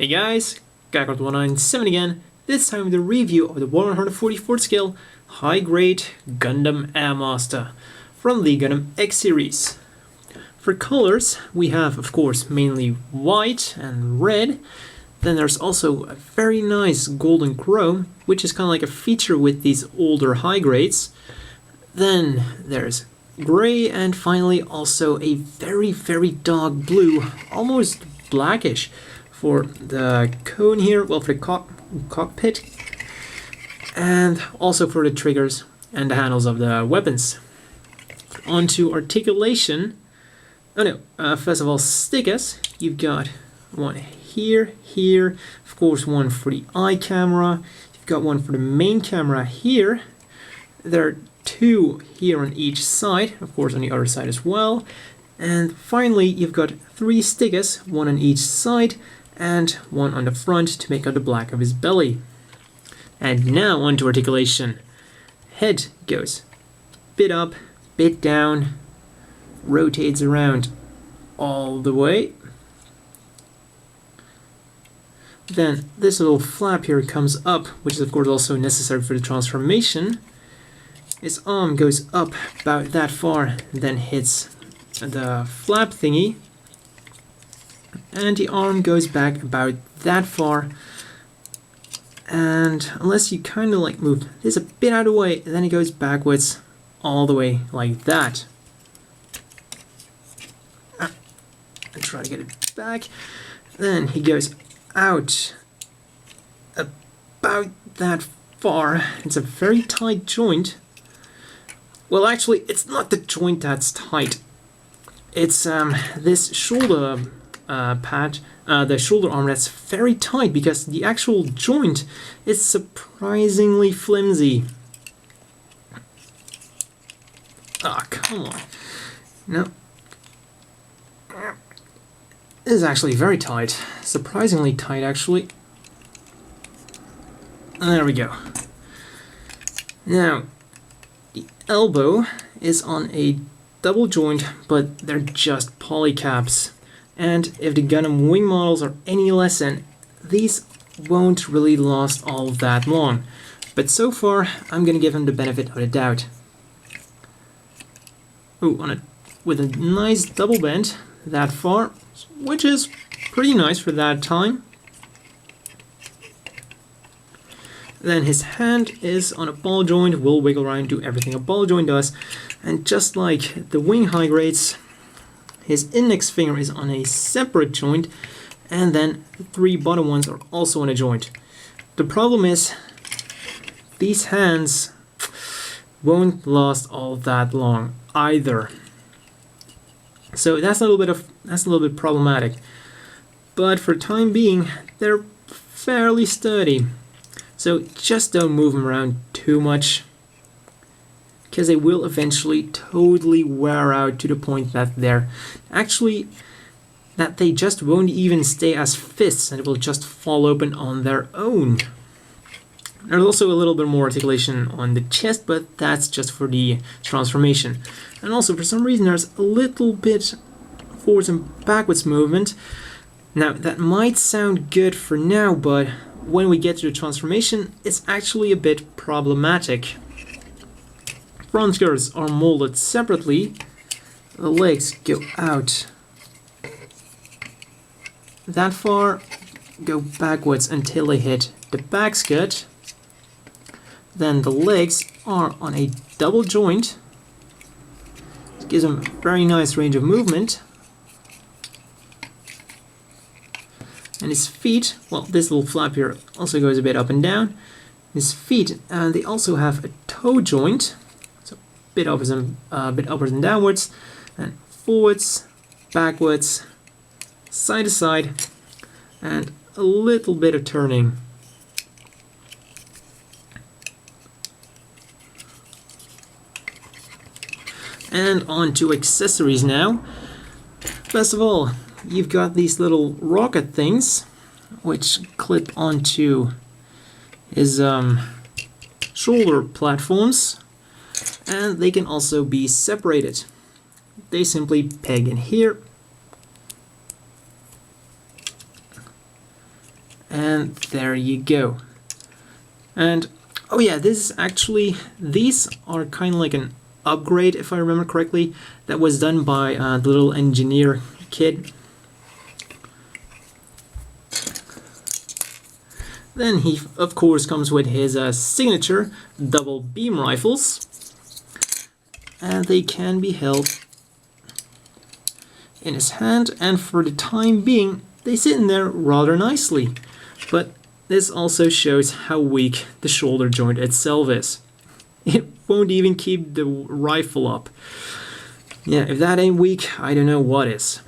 Hey guys, Gagard197 again, this time with a review of the 144th scale high-grade Gundam Airmaster from the Gundam X series. For colors, we have of course mainly white and red, then there's also a very nice golden chrome, which is kind of like a feature with these older high grades. Then there's gray, and finally also a very dark blue, almost blackish, for the cone here, well, for the cockpit, and also for the triggers and the handles of the weapons. On to articulation. First of all, stickers. You've got one here, of course one for the eye camera, you've got one for the main camera here, there are two here on each side, of course on the other side as well, and finally you've got three stickers, one on each side and one on the front to make out the black of his belly. And now on to articulation. Head goes bit up, bit down, rotates around all the way. Then this little flap here comes up, which is of course also necessary for the transformation. His arm goes up about that far, then hits the flap thingy, and the arm goes back about that far, and unless you kind of like move this a bit out of the way, then it goes backwards all the way like that. And try to get it back. Then he goes out about that far. It's a very tight joint. Well, actually, it's not the joint that's tight. It's this shoulder pad, the shoulder arm, that's very tight because the actual joint is surprisingly flimsy. Ah, come on. No. This is actually very tight. Surprisingly tight, actually. There we go. Now, the elbow is on a double joint, but they're just polycaps. And if the Gundam wing models are any lesson, these won't really last all that long. But so far, I'm gonna give them the benefit of the doubt. Ooh, with a nice double bend that far, which is pretty nice for that time. Then his hand is on a ball joint, will wiggle around, do everything a ball joint does, and just like the wing high grades, his index finger is on a separate joint, and then the three bottom ones are also on a joint. The problem is, these hands won't last all that long either. So that's a little bit problematic. But for the time being, they're fairly sturdy. So just don't move them around too much, because they will eventually totally wear out to the point that they just won't even stay as fists, and it will just fall open on their own. There's also a little bit more articulation on the chest, but that's just for the transformation. And also for some reason there's a little bit forwards and backwards movement. Now that might sound good for now, but when we get to the transformation, it's actually a bit problematic. Front skirts are molded separately. The legs go out that far, go backwards until they hit the back skirt. Then the legs are on a double joint. It gives them a very nice range of movement. And his feet, well, this little flap here also goes a bit up and down. His feet, they also have a toe joint, so a bit upwards and downwards, and forwards, backwards, side to side, and a little bit of turning. And on to accessories now. First of all, you've got these little rocket things which clip onto his shoulder platforms, and they can also be separated. They simply peg in here And there you go. And oh yeah, these are kind of like an upgrade, if I remember correctly, that was done by the little engineer kid. Then he, of course, comes with his signature double beam rifles, and they can be held in his hand, and for the time being, they sit in there rather nicely. But this also shows how weak the shoulder joint itself is. It won't even keep the rifle up. Yeah, if that ain't weak, I don't know what is.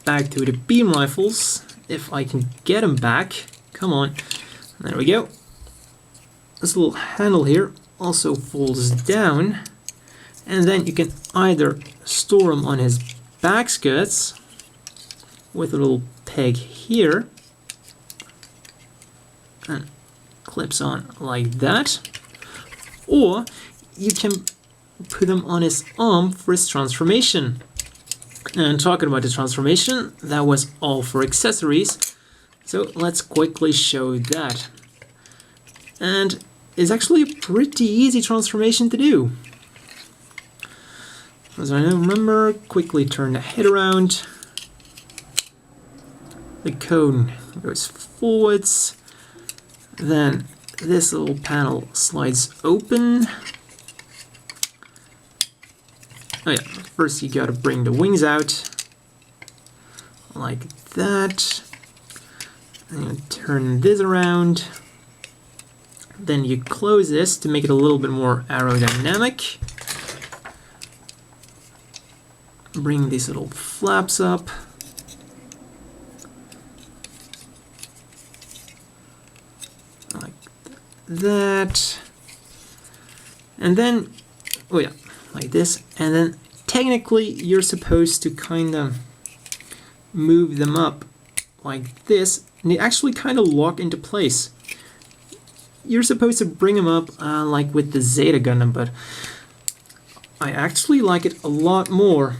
Back to the beam rifles, if I can get them back. Come on. There we go. This little handle here also folds down, and then you can either store them on his back skirts with a little peg here, and clips on like that, or you can put them on his arm for his transformation. And talking about the transformation, that was all for accessories, so let's quickly show that. And it's actually a pretty easy transformation to do. As I remember, quickly turn the head around, the cone goes forwards, then this little panel slides open. Oh yeah, first you gotta bring the wings out, like that. And you turn this around. Then you close this to make it a little bit more aerodynamic. Bring these little flaps up. Like that. And then, oh yeah, like this, and then technically you're supposed to kind of move them up like this, and they actually kind of lock into place. You're supposed to bring them up like with the Zeta Gundam, but I actually like it a lot more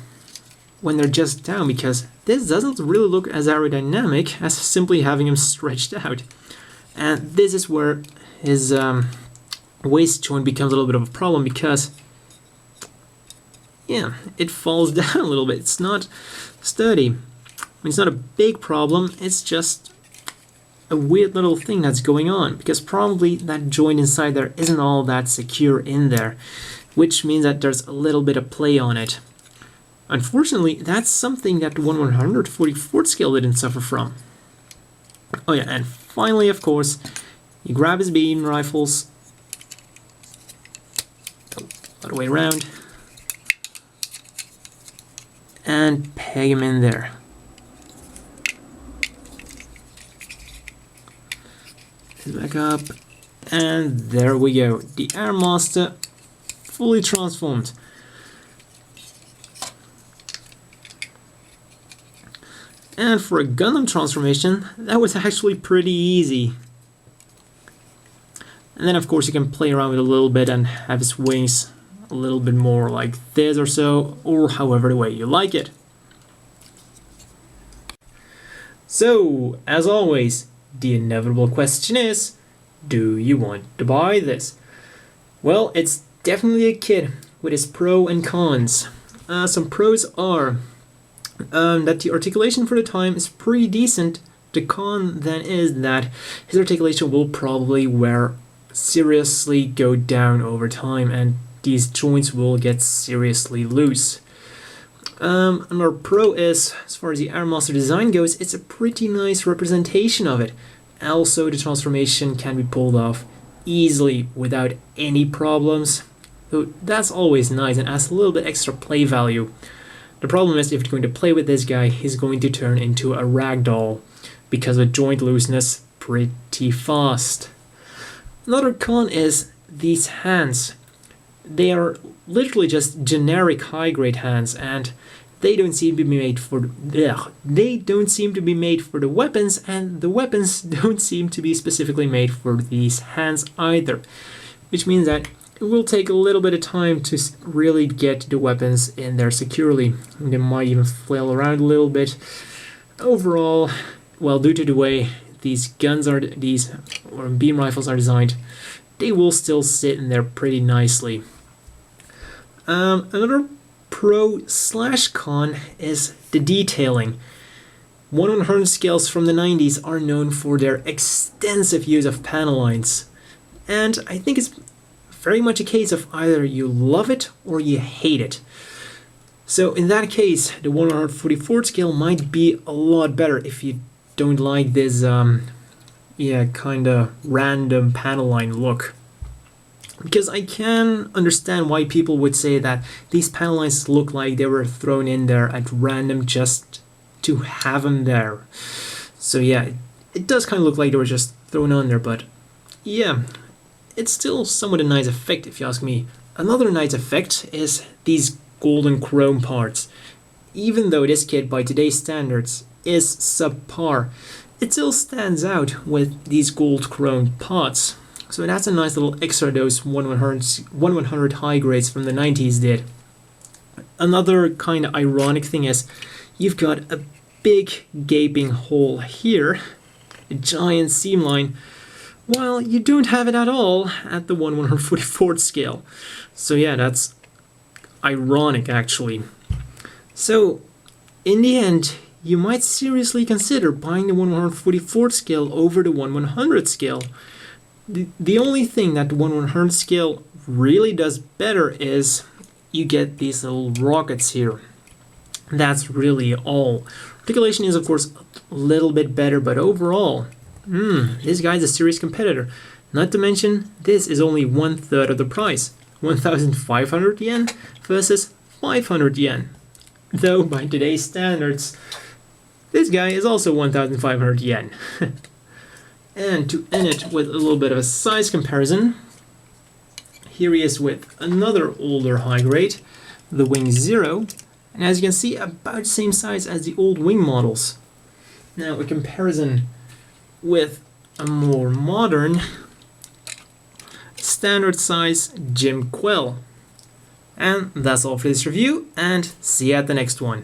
when they're just down, because this doesn't really look as aerodynamic as simply having them stretched out. And this is where his waist joint becomes a little bit of a problem, because yeah, it falls down a little bit. It's not sturdy. I mean, it's not a big problem, it's just a weird little thing that's going on, because probably that joint inside there isn't all that secure in there, which means that there's a little bit of play on it. Unfortunately, that's something that the 1/144th scale didn't suffer from. Oh yeah, and finally, of course, you grab his beam rifles, other way around, and peg him in there. Back up, and there we go. The Airmaster fully transformed. And for a Gundam transformation, that was actually pretty easy. And then of course you can play around with it a little bit and have his wings a little bit more like this or so, or however the way you like it. So, as always, the inevitable question is, do you want to buy this? Well, it's definitely a kit with its pros and cons. Some pros are that the articulation for the time is pretty decent. The con then is that his articulation will probably seriously go down over time, and these joints will get seriously loose. Another pro is, as far as the Airmaster design goes, it's a pretty nice representation of it. Also, the transformation can be pulled off easily without any problems. So that's always nice and adds a little bit extra play value. The problem is, if you're going to play with this guy, he's going to turn into a ragdoll because of joint looseness pretty fast. Another con is these hands. They are literally just generic high-grade hands, and they don't seem to be made for the weapons, and the weapons don't seem to be specifically made for these hands either, which means that it will take a little bit of time to really get the weapons in there securely. They might even flail around a little bit. Overall, well, due to the way these beam rifles are designed, they will still sit in there pretty nicely. Another pro/con is the detailing. 1/100 scales from the 90s are known for their extensive use of panel lines, and I think it's very much a case of either you love it or you hate it. So in that case, the 1/144 scale might be a lot better if you don't like this kind of random panel line look. Because I can understand why people would say that these panel lines look like they were thrown in there at random just to have them there. So yeah, it does kind of look like they were just thrown on there, but yeah, it's still somewhat a nice effect if you ask me. Another nice effect is these golden chrome parts. Even though this kit by today's standards is subpar, it still stands out with these gold chrome parts. So that's a nice little extra those 1/100 high grades from the 90s did. Another kind of ironic thing is you've got a big gaping hole here, a giant seam line, while you don't have it at all at the 1/144 scale. So yeah, that's ironic actually. So in the end, you might seriously consider buying the 1/144 scale over the 1/100 scale. The only thing that the 1/100 scale really does better is you get these little rockets here. That's really all. Articulation is of course a little bit better, but overall, this guy's a serious competitor. Not to mention, this is only 1/3 of the price. 1,500 yen versus 500 yen. Though by today's standards, this guy is also 1,500 yen. And to end it with a little bit of a size comparison, here he is with another older high grade, the Wing Zero, and as you can see, about the same size as the old Wing models. Now a comparison with a more modern, standard size Jim Quell. And that's all for this review, and see you at the next one.